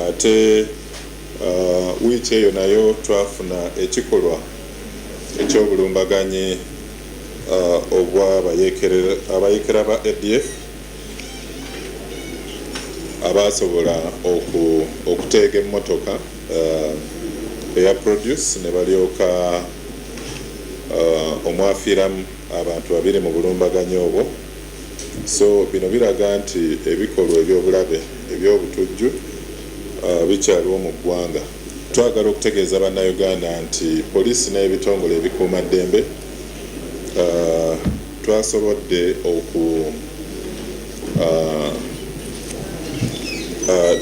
ate wiiki eyo nayo twafuna ekikolwa ekyobulumbaganyi abayekera ba ADF abasobola okuteega emmotoka eya produce ne balyoka omwafiiramu abantu babiri mu bulumbaganyi obwo. So bino biraga nti ebikolwa ebyobulabe ebyobutujju bikyaliwo mu ggwanga. Twagala okutegeeza bannayuganda nti poliisi n'ebitongole ebikuumaddembe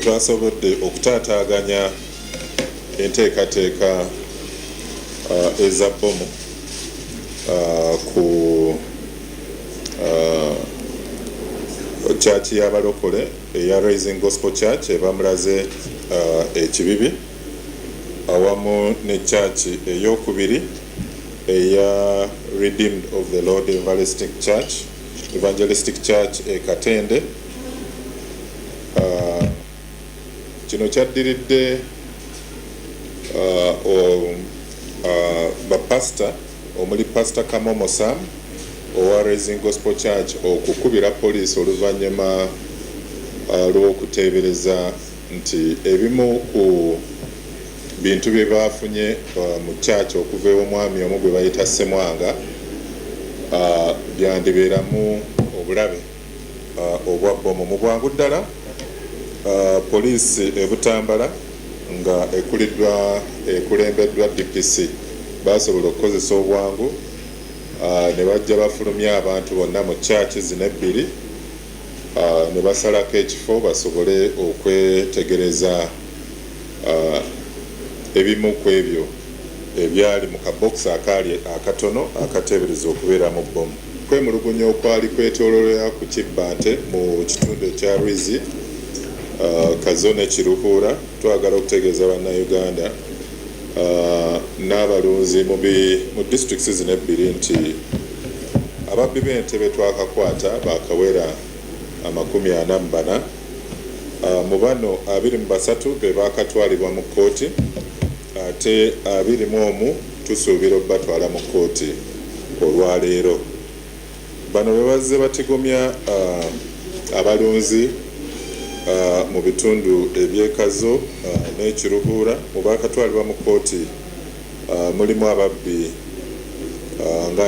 twasobodde okutaataaganya enteekateeka eza Bomu ku chaachi y'abalokole eya Rising Gospel Church ebamulaze ekibibi awamu ne chaachi eyokubiri eya Redeemed of the Lord Evangelistic Church e Katende. Kino kyaddiridde bapasita omuli Pastor Kamomo Sam owa Rising Gospel Church okukubira poliisi oluvannyuma lw'okuteebereza nti ebimu ku bintu bye baafunye mu church okuva ew'omwami omu gwe bayita Ssemwanga byandibeeramu obulabe obwa Bomu. Mu bwangu ddala poliisi ebutambala nga ekulembeddwa DPC basobola okukozesa obwangu ne bajja bafulumya abantu bonna mu church zino ebbiri ne basalako ekifo basobole okwetegereza ebimu ku ebyo ebyali mu kabokisi akaali akatono akateebereza okubeera mu Bomu. Kwemulugunya okwali kwetoololera ku Kibbante mu kitundu ekya Rwizi Kazo ne Kiruhura. Twagala okutegeeza bannayuganda n'abalunzi mu districts zino ebbiri nti ababbi b'ente be twakakwata bakawera 44 mu bano 23 be bakatwalibwa mu kkooti ate 21 tusuubira okubatwala mu kkooti olwaleero. Bano be bazze batigomya abalunzi mu bitundu eby'Ekazo n'Ekiruhura mu bakatwalibwa mu kkooti mulimu ababbi nga